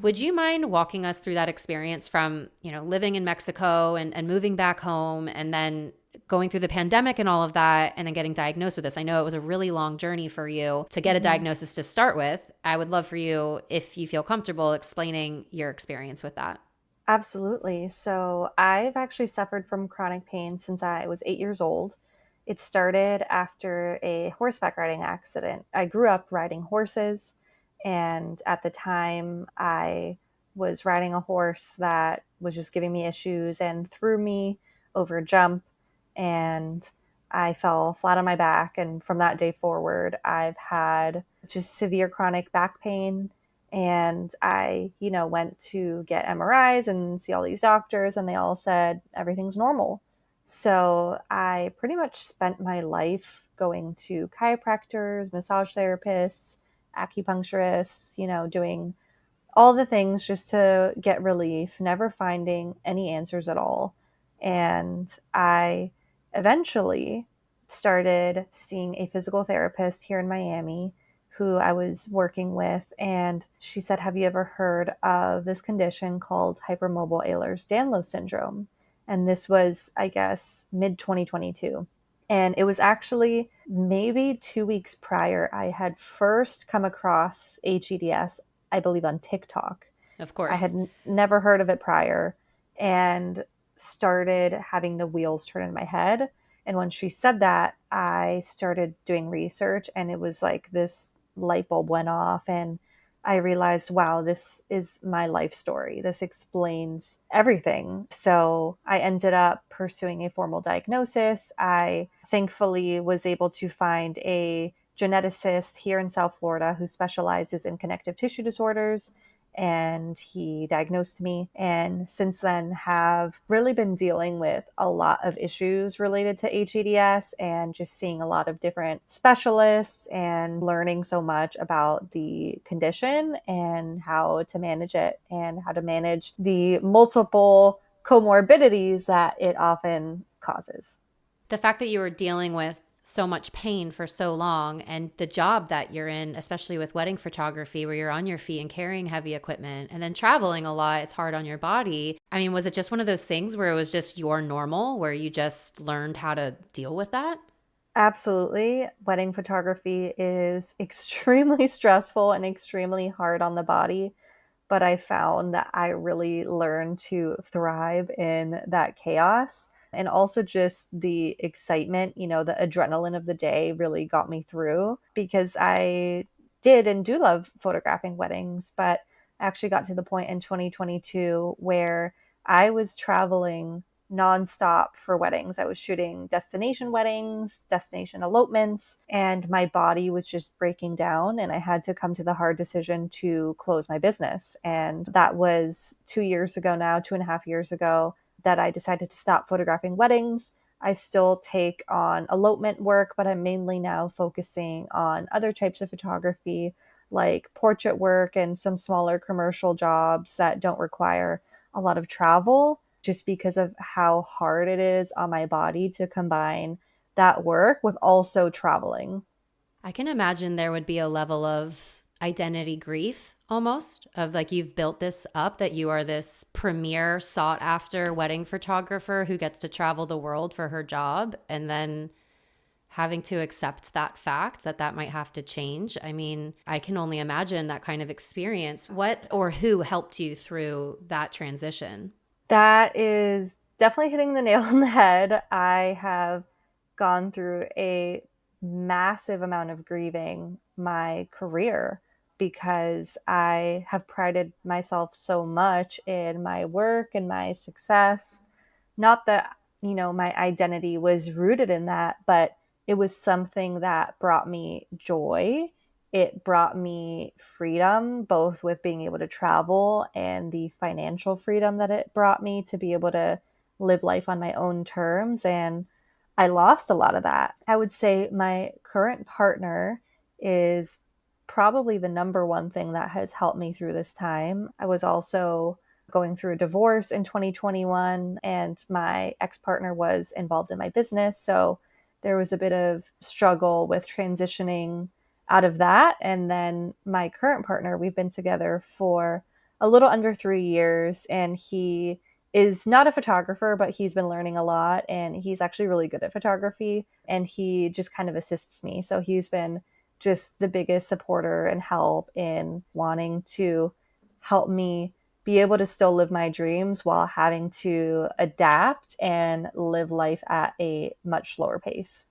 Would you mind walking us through that experience from, living in Mexico and moving back home and then going through the pandemic and all of that and then getting diagnosed with this? I know it was a really long journey for you to get a Mhm. diagnosis to start with. I would love for you, if you feel comfortable, explaining your experience with that. Absolutely. So I've actually suffered from chronic pain since I was 8 years old. It started after a horseback riding accident. I grew up riding horses, and at the time, I was riding a horse that was just giving me issues and threw me over a jump, and I fell flat on my back. And from that day forward, I've had just severe chronic back pain, and I, went to get MRIs and see all these doctors, and they all said everything's normal. So I pretty much spent my life going to chiropractors, massage therapists, acupuncturists, doing all the things just to get relief, never finding any answers at all. And I eventually started seeing a physical therapist here in Miami who I was working with. And she said, "Have you ever heard of this condition called hypermobile Ehlers-Danlos syndrome?" And this was, I guess, mid 2022. And it was actually maybe 2 weeks prior I had first come across HEDS, I believe, on TikTok. Of I had course. never heard of it prior, and started having the wheels turn in my head. And when she said that, I started doing research, and it was like this light bulb went off, and I realized, wow, this is my life story. This explains everything. So I ended up pursuing a formal diagnosis. I thankfully was able to find a geneticist here in South Florida who specializes in connective tissue disorders, and he diagnosed me, and since then have really been dealing with a lot of issues related to HEDS and just seeing a lot of different specialists and learning so much about the condition and how to manage it and how to manage the multiple comorbidities that it often causes. The fact that you were dealing with so much pain for so long and the job that you're in, especially with wedding photography, where you're on your feet and carrying heavy equipment and then traveling a lot, it's hard on your body. I mean, was it just one of those things where it was just your normal, where you just learned how to deal with that? Absolutely. Wedding photography is extremely stressful and extremely hard on the body, but I found that I really learned to thrive in that chaos. And also just the excitement, the adrenaline of the day really got me through, because I did and do love photographing weddings, but I actually got to the point in 2022 where I was traveling nonstop for weddings. I was shooting destination weddings, destination elopements, and my body was just breaking down. And I had to come to the hard decision to close my business. And that was 2 years ago now, 2.5 years ago, that I decided to stop photographing weddings. I still take on elopement work, but I'm mainly now focusing on other types of photography like portrait work and some smaller commercial jobs that don't require a lot of travel, just because of how hard it is on my body to combine that work with also traveling. I can imagine there would be a level of identity grief almost, of like you've built this up, that you are this premier sought after wedding photographer who gets to travel the world for her job, and then having to accept that fact that that might have to change. I mean, I can only imagine that kind of experience. What or who helped you through that transition? That is definitely hitting the nail on the head. I have gone through a massive amount of grieving my career because I have prided myself so much in my work and my success. Not that, my identity was rooted in that, but it was something that brought me joy. It brought me freedom, both with being able to travel and the financial freedom that it brought me to be able to live life on my own terms. And I lost a lot of that. I would say my current partner is probably the number one thing that has helped me through this time. I was also going through a divorce in 2021, and my ex partner was involved in my business. So there was a bit of struggle with transitioning out of that. And then my current partner, we've been together for a little under 3 years, and he is not a photographer, but he's been learning a lot, and he's actually really good at photography, and he just kind of assists me. So he's been just the biggest supporter and help in wanting to help me be able to still live my dreams while having to adapt and live life at a much slower pace.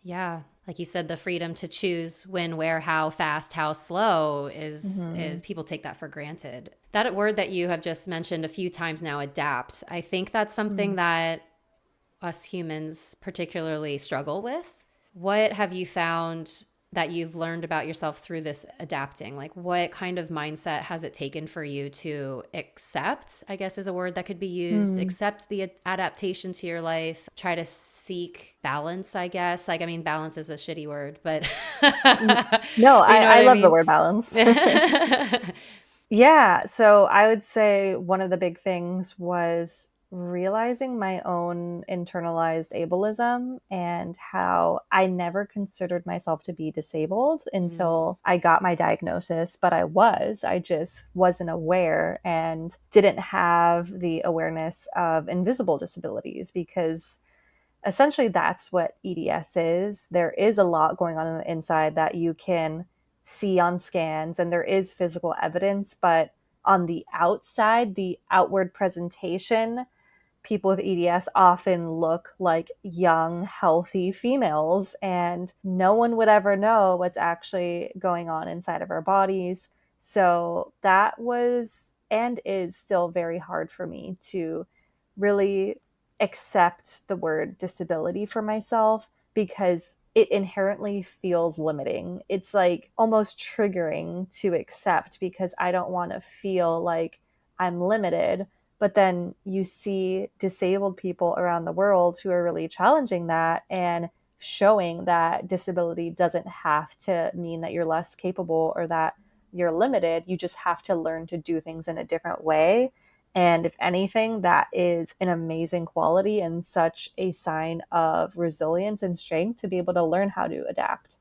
Yeah. Like you said, the freedom to choose when, where, how fast, how slow Mm-hmm. is people take that for granted. That word that you have just mentioned a few times now, adapt. I think that's something that us humans particularly struggle with. What have you found that you've learned about yourself through this adapting? Like, what kind of mindset has it taken for you to accept, I guess is a word that could be used, Mm. accept the adaptation to your life, try to seek balance, I guess? Like, I mean, balance is a shitty word, but No, you know what I I love the mean? word balance. Yeah, so I would say one of the big things was realizing my own internalized ableism and how I never considered myself to be disabled Mm, until I got my diagnosis, but I just wasn't aware and didn't have the awareness of invisible disabilities because essentially that's what EDS is. There is a lot going on the inside that you can see on scans, and there is physical evidence, but on the outside, the outward presentation, people with EDS often look like young, healthy females, and no one would ever know what's actually going on inside of our bodies. So that was and is still very hard for me to really accept the word disability for myself because it inherently feels limiting. It's like almost triggering to accept because I don't want to feel like I'm limited, but then you see disabled people around the world who are really challenging that and showing that disability doesn't have to mean that you're less capable or that you're limited. You just have to learn to do things in a different way. And if anything, that is an amazing quality and such a sign of resilience and strength to be able to learn how to adapt.